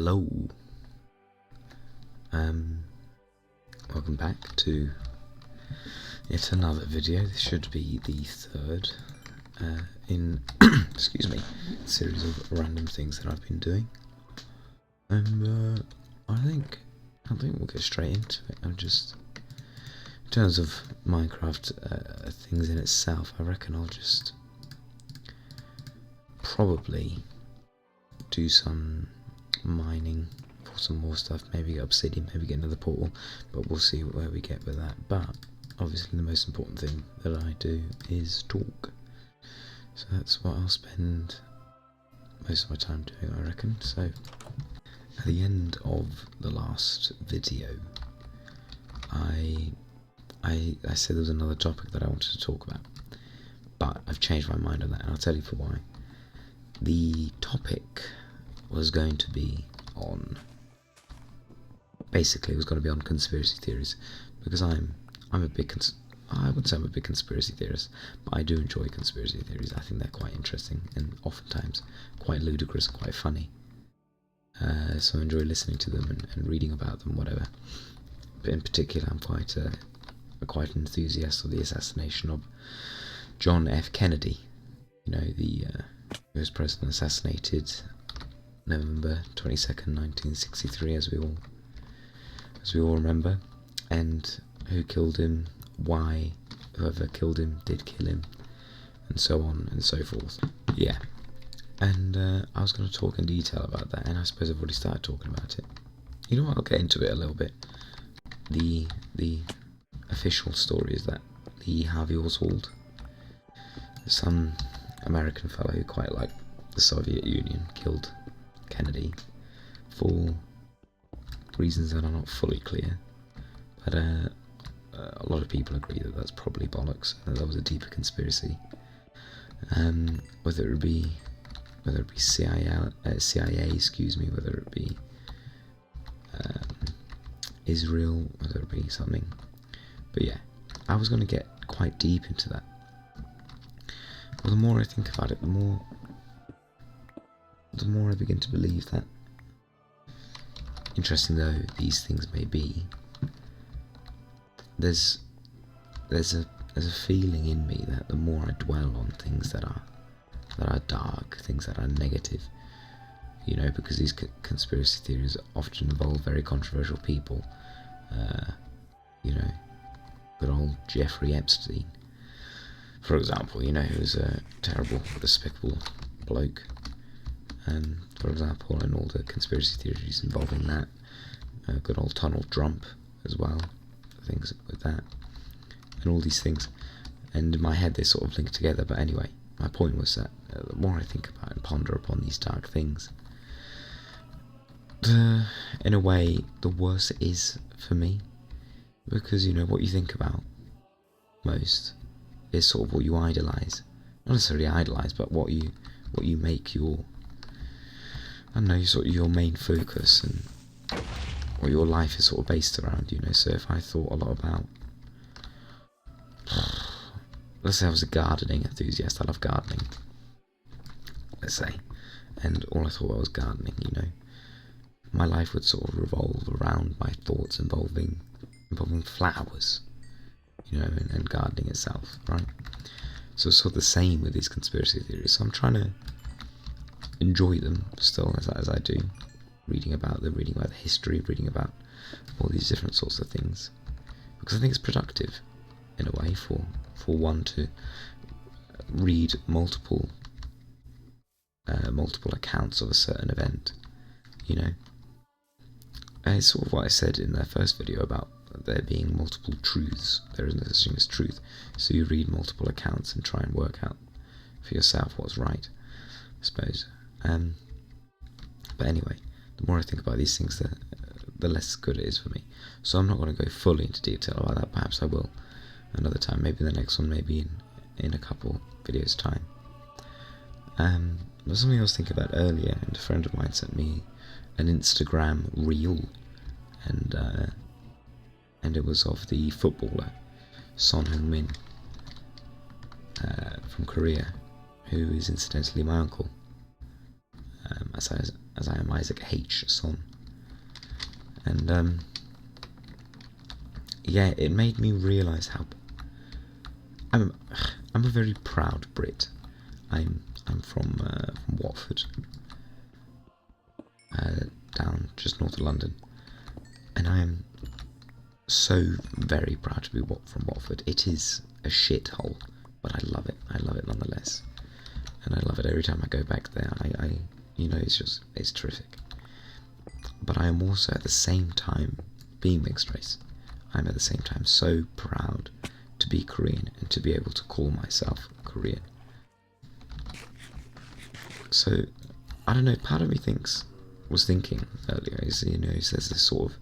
Hello. Welcome back to yet another video. This should be the third in excuse me, series of random things that I've been doing. And I think we'll get straight into it. I'm just, in terms of Minecraft things in itself, I reckon I'll just probably do some mining for some more stuff, maybe get obsidian, maybe get another portal, but we'll see where we get with that. But obviously the most important thing that I do is talk, so that's what I'll spend most of my time doing, I reckon. So at the end of the last video I said there was another topic that I wanted to talk about, but I've changed my mind on that, and I'll tell you for why. The topic was going to be on, basically it was going to be on conspiracy theories, because I'm a big I wouldn't say I'm a big conspiracy theorist, but I do enjoy conspiracy theories. I think they're quite interesting and oftentimes quite ludicrous and quite funny. So I enjoy listening to them and reading about them, whatever. But in particular, I'm quite an enthusiast of the assassination of John F. Kennedy. You know, the US president assassinated November 22nd, 1963, as we all remember, and who killed him, why whoever killed him did kill him, and so on and so forth. Yeah, and I was going to talk in detail about that, and I suppose I've already started talking about it. You know what, I'll get into it a little bit. The official story is that Lee Harvey Oswald, some American fellow who quite liked the Soviet Union, killed Kennedy for reasons that are not fully clear, but a lot of people agree that that's probably bollocks, and that there was a deeper conspiracy. Whether it be CIA, excuse me, whether it be Israel, whether it be something. But yeah, I was going to get quite deep into that. Well, the more I think about it, the more I begin to believe that, interesting though these things may be, there's a feeling in me that the more I dwell on things that are dark, things that are negative, you know, because these conspiracy theories often involve very controversial people, you know, good old Jeffrey Epstein, for example, you know, who was a terrible, despicable bloke, for example, and all the conspiracy theories involving that, good old Donald Trump as well, things with that, and all these things, and in my head they sort of link together. But anyway, my point was that the more I think about and ponder upon these dark things, in a way, the worse it is for me, because, you know, what you think about most is sort of what you idolise. Not necessarily idolise, but what you make your, I don't know, sort of your main focus, and what your life is sort of based around, you know. So if I thought a lot about, let's say I was a gardening enthusiast, I love gardening, let's say, and all I thought about was gardening, you know, my life would sort of revolve around my thoughts involving flowers, you know, and gardening itself, right? So it's sort of the same with these conspiracy theories. So I'm trying to enjoy them still, as I do, reading about the history, reading about all these different sorts of things, because I think it's productive in a way for one to read multiple accounts of a certain event, you know. And it's sort of what I said in the first video about there being multiple truths. There isn't such thing as truth, so you read multiple accounts and try and work out for yourself what's right, I suppose. But anyway, the more I think about these things, the less good it is for me. So I'm not going to go fully into detail about that. Perhaps I will another time, maybe the next one, maybe in a couple videos time. But something I was thinking about earlier, and a friend of mine sent me an Instagram reel, and it was of the footballer Son Heung-min from Korea, who is incidentally my uncle. As as I am Isaac H. Son. And yeah, it made me realise how I'm a very proud Brit. I'm from Watford, down just north of London, and I am so very proud to be from Watford. It is a shithole, but I love it. I love it nonetheless, and I love it every time I go back there. I it's terrific. But I am also at the same time, being mixed race, I'm at the same time so proud to be Korean and to be able to call myself Korean. So, I don't know, part of me was thinking earlier, is, there's this sort of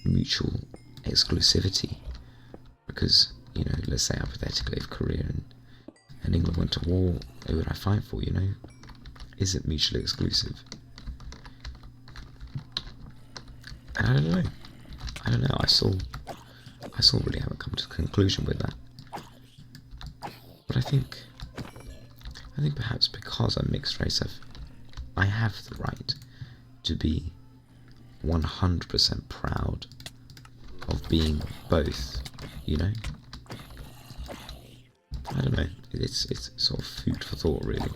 mutual exclusivity, because, let's say hypothetically if Korea and England went to war, who would I fight for, Is it mutually exclusive? And I don't know, I still really haven't come to a conclusion with that. But I think perhaps because I'm mixed race, I have the right to be 100% proud of being both, I don't know, it's sort of food for thought, really.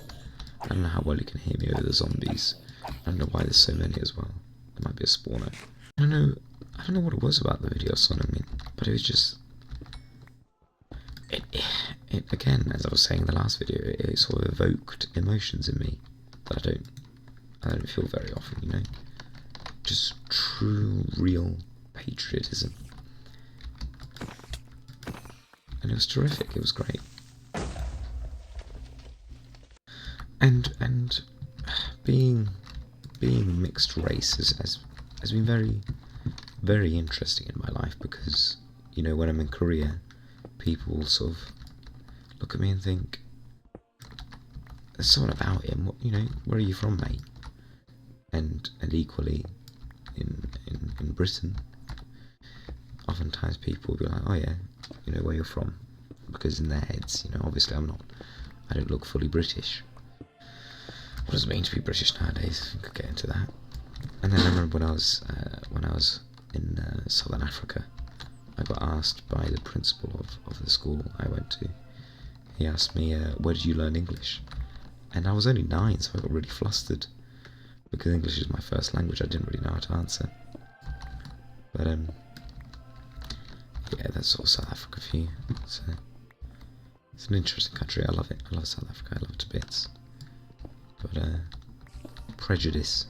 I don't know how well you can hear me over the zombies. I don't know why there's so many as well. There might be a spawner. I don't know what it was about the video Sonic me, but it was just... It again, as I was saying in the last video, it sort of evoked emotions in me that I don't feel very often, Just true, real patriotism. And it was terrific, it was great. And being mixed race has been very, very interesting in my life, because, when I'm in Korea, people sort of look at me and think, there's someone about him, where are you from, mate? And equally, in Britain, oftentimes people will be like, oh yeah, where you're from, because in their heads, obviously I don't look fully British. What does it mean to be British nowadays? I could get into that. And then I remember when I was in Southern Africa, I got asked by the principal of the school I went to. He asked me, where did you learn English? And I was only 9, so I got really flustered, because English is my first language. I didn't really know how to answer. But yeah, that's sort of South Africa for you. So it's an interesting country. I love it. I love South Africa. I love it to bits. But prejudice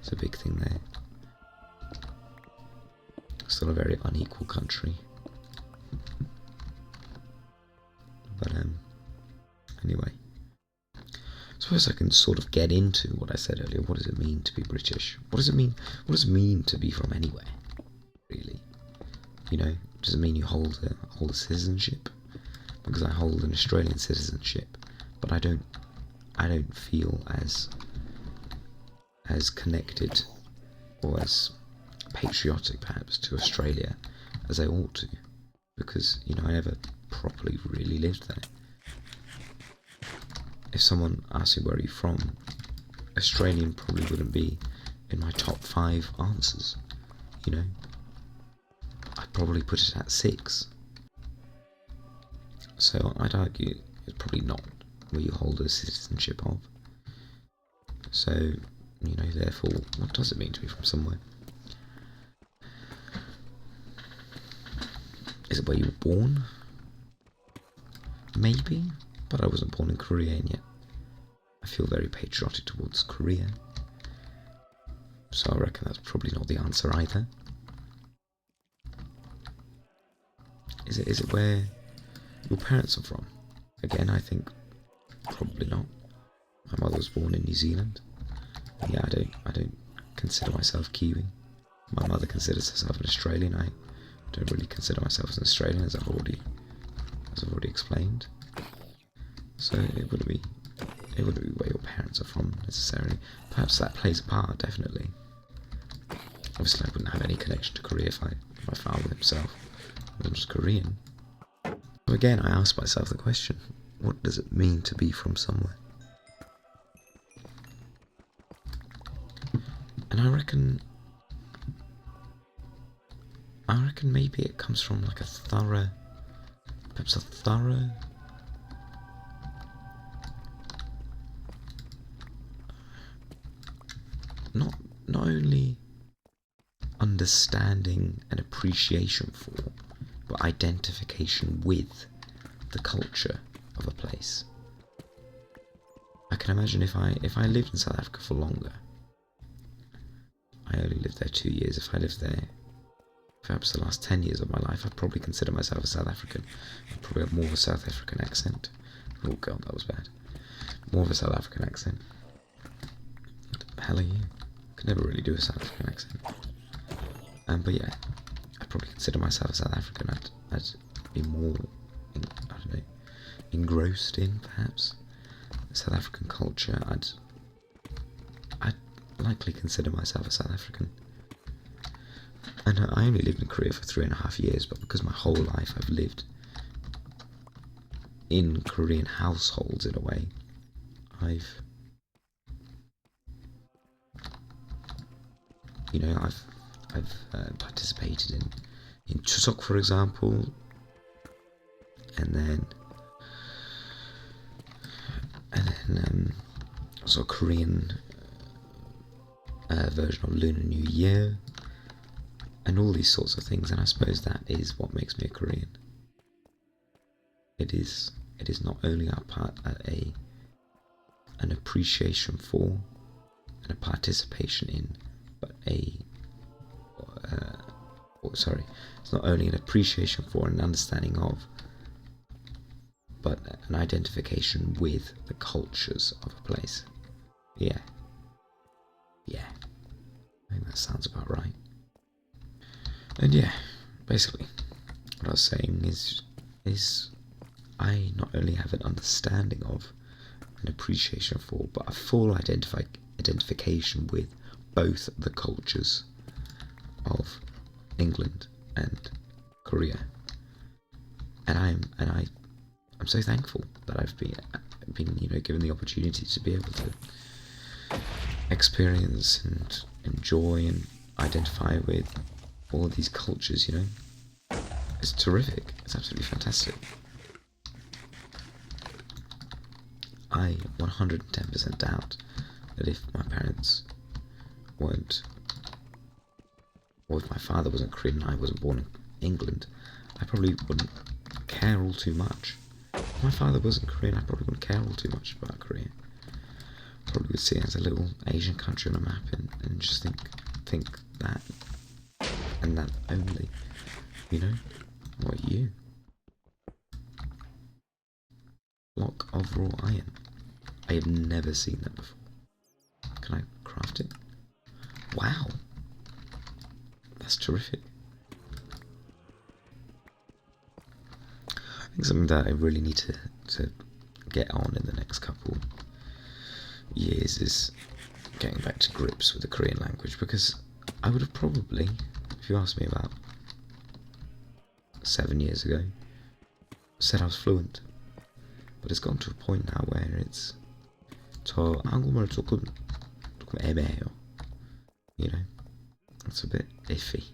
is a big thing there. Still a very unequal country. But anyway, I suppose I can sort of get into what I said earlier. What does it mean to be British? What does it mean? What does it mean to be from anywhere? Really, does it mean you hold a citizenship? Because I hold an Australian citizenship, but I don't feel as connected or as patriotic perhaps to Australia as I ought to, because I never properly really lived there. If someone asked me where are you from, Australian probably wouldn't be in my top 5 answers. I'd probably put it at 6. So I'd argue it's probably not where you hold a citizenship of. So, therefore, what does it mean to be from somewhere? Is it where you were born? Maybe, but I wasn't born in Korea, and yet I feel very patriotic towards Korea. So I reckon that's probably not the answer either. Is it where your parents are from? Again, I think probably not. My mother was born in New Zealand. Yeah, I don't consider myself Kiwi. My mother considers herself an Australian. I don't really consider myself as an Australian, as I've already explained. So it wouldn't be where your parents are from necessarily. Perhaps that plays a part, definitely. Obviously, I wouldn't have any connection to Korea if my father himself was Korean. So again, I asked myself the question: what does it mean to be from somewhere? And I reckon maybe it comes from like perhaps a thorough not only understanding and appreciation for, but identification with the culture of a place. I can imagine if I lived in South Africa for longer. I only lived there 2 years. If I lived there perhaps the last 10 years of my life, I'd probably consider myself a South African. I'd probably have more of a South African accent. Oh god, that was bad. More of a South African accent. What the hell are you? I could never really do a South African accent. But yeah, I'd probably consider myself a South African. I'd be more, I don't know, engrossed in, perhaps, South African culture. I'd likely consider myself a South African. And I only lived in Korea for 3.5 years, but because my whole life I've lived in Korean households in a way, I've participated in Chuseok, for example, and then also a Korean version of Lunar New Year, and all these sorts of things. And I suppose that is what makes me a Korean. It is not only an appreciation for and a participation in, but it's not only an appreciation for and an understanding of, but an identification with the cultures of a place. Yeah. I think that sounds about right. And yeah, basically, what I was saying is I not only have an understanding of, an appreciation for, but a full identification with both the cultures of England and Korea, and I'm so thankful that I've been given the opportunity to be able to experience and enjoy and identify with all of these cultures. It's terrific. It's absolutely fantastic. I 110% doubt that if my parents weren't, or if my father wasn't Korean and I wasn't born in England, I probably wouldn't care all too much. If my father wasn't Korean, I probably wouldn't care all too much about Korea. Probably would see it as a little Asian country on a map and just think that and that only. What are you? Block of raw iron. I have never seen that before. Can I craft it? Wow. That's terrific. I think something that I really need to get on in the next couple years is getting back to grips with the Korean language, because I would have probably, if you asked me about 7 years ago, said I was fluent. But it's gotten to a point now where it's 저 한국말 조금 애매해요. It's a bit iffy.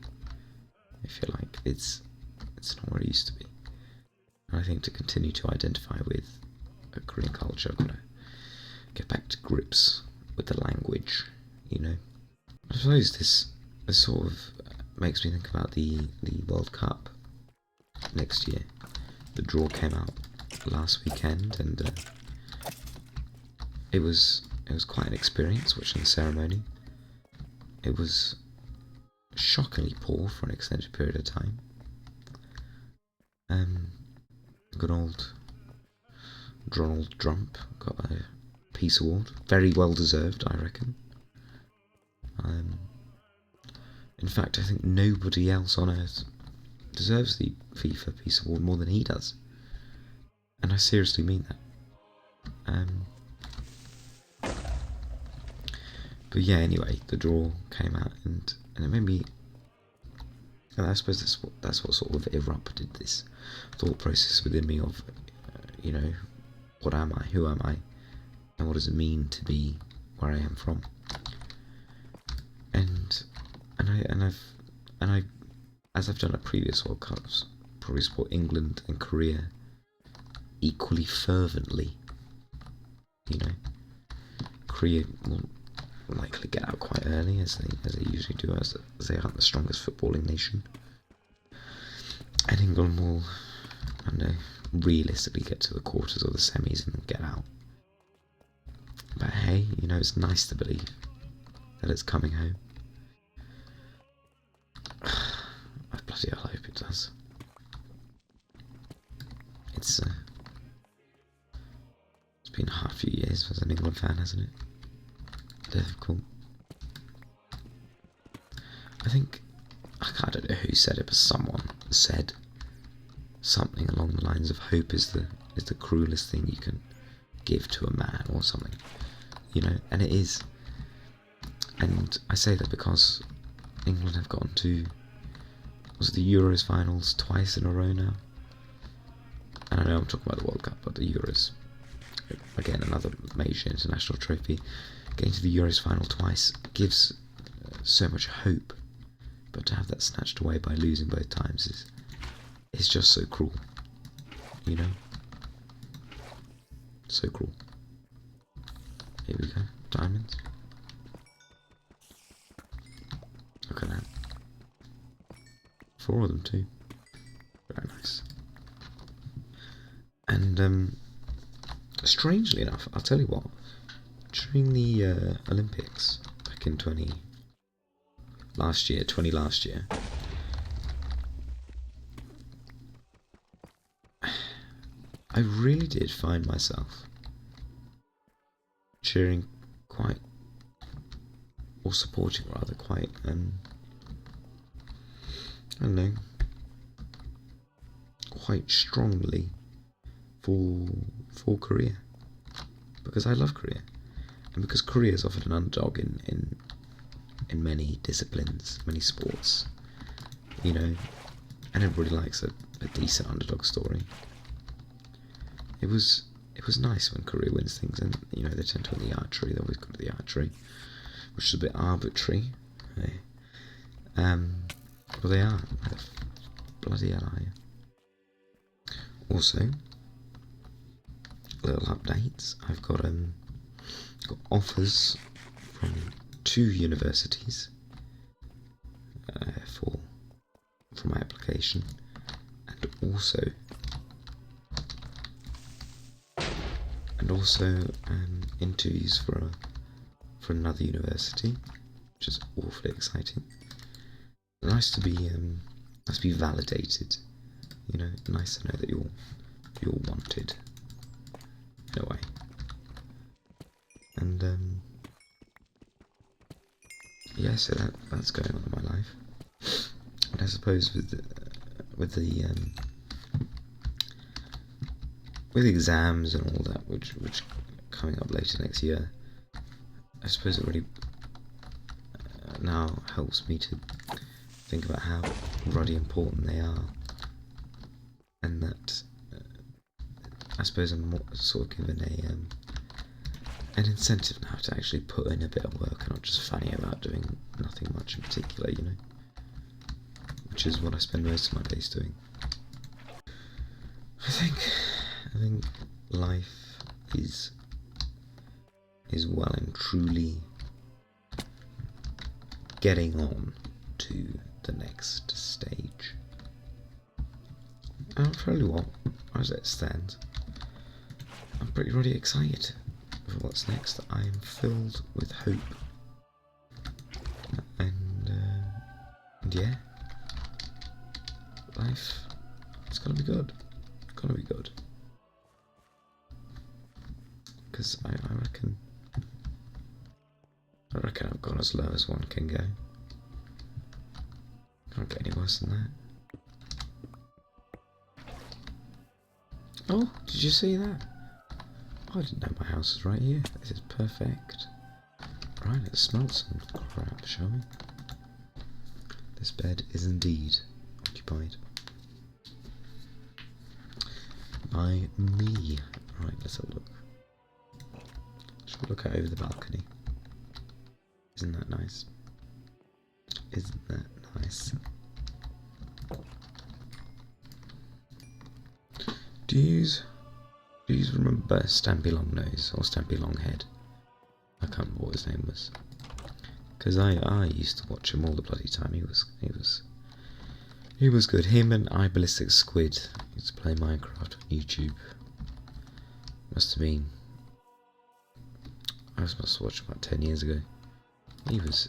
I feel like it's not where it used to be. And I think to continue to identify with a Korean culture, I've got to get back to grips with the language. I suppose this sort of makes me think about the World Cup next year. The draw came out last weekend, and it was quite an experience watching the ceremony. It was shockingly poor for an extended period of time. Good old Donald Trump got a Peace Award, very well deserved, I reckon. In fact, I think nobody else on earth deserves the FIFA Peace Award more than he does. And I seriously mean that. But yeah, anyway, the draw came out, and it made me. And I suppose that's what sort of erupted this thought process within me of, what am I? Who am I? And what does it mean to be where I am from? I as I've done at previous World Cups, probably support England and Korea equally fervently. You know, Korea will likely get out quite early, as they usually do, as they aren't the strongest footballing nation. And England will, I don't know, realistically get to the quarters or the semis and then get out. But hey, you know, it's nice to believe that it's coming home. I bloody hell hope it does. It's been a hard few years as an England fan, hasn't it? Difficult. I think, I don't know who said it, but someone said something along the lines of hope is the cruelest thing you can give to a man or something, you know, and it is. And I say that because England have gotten to, was it the Euros finals twice in a row now? And I know I'm talking about the World Cup, but the Euros, again, another major international trophy. Getting to the Euros final twice gives so much hope, but to have that snatched away by losing both times is just so cruel, you know? So cruel. Here we go, diamonds. Look at that. 4 of them too. Very nice. And strangely enough, I'll tell you what, during the Olympics back in 20 last year, I really did find myself cheering quite, or supporting rather, quite, I don't know, quite strongly for Korea, because I love Korea, and because Korea is often an underdog in many disciplines, many sports, you know, and everybody likes a decent underdog story. It was nice when Korea wins things, and you know, they tend to win the archery. They always go to the archery, which is a bit arbitrary. But they are. They're bloody hell are you. Also, little updates. I've got offers from 2 universities for my application, and also interviews for another university, which is awfully exciting. Nice to be validated, you know. Nice to know that you're wanted in a way. And yeah, so that's going on in my life. And I suppose with exams and all that, which coming up later next year, I suppose it really now helps me to think about how bloody important they are, and that I suppose I'm more sort of given an incentive now to actually put in a bit of work and not just fanny about doing nothing much in particular, you know, which is what I spend most of my days doing. I think life is well and truly getting on to the next stage. And I'll tell you what, as it stands, I'm pretty really excited for what's next. I am filled with hope, and yeah, life, it's gonna be good. Gonna be good. Because I reckon I've gone as low as one can go. Can't get any worse than that. Oh, did you see that? Oh, I didn't know my house was right here. This is perfect. Right, let's smell some crap, shall we? This bed is indeed occupied by me. Right, let's have a look. Should we look out over the balcony? Isn't that nice? Isn't that nice? Do you remember Stampy Longnose or Stampy Longhead? I can't remember what his name was. Because I used to watch him all the bloody time. He was good. Him and I Ballistic Squid used to play Minecraft on YouTube. Must have been. I must have watched about 10 years ago. He was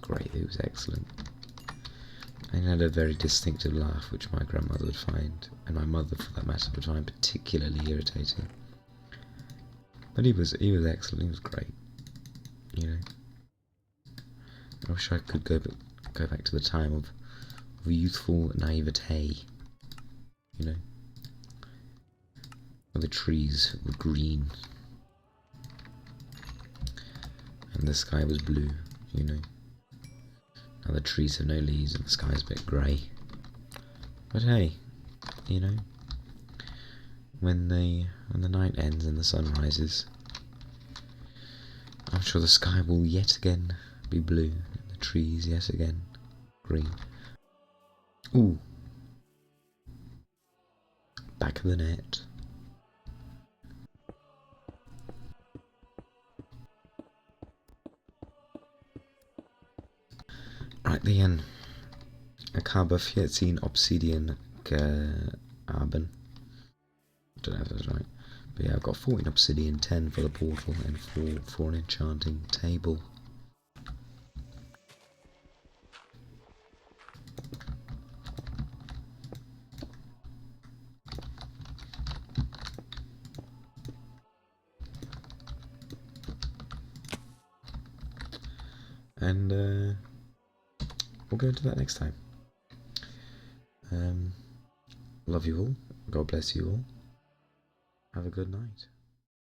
great. He was excellent. And he had a very distinctive laugh, which my grandmother would find, and my mother, for that matter, would find particularly irritating. But he was excellent. He was great. You know. I wish I could go back to the time of youthful naivete. You know, where the trees were green and the sky was blue. You know. Now the trees have no leaves and the sky's a bit grey. But hey, you know, when the night ends and the sun rises, I'm sure the sky will yet again be blue and the trees yet again green. Ooh. Back of the net. Right, the Akaba Fietzine Obsidian Carbon. I don't know if that's right. But yeah, I've got 14 obsidian, 10 for the portal, and 4 for an enchanting table. And we'll go into that next time. Love you all. God bless you all. Have a good night.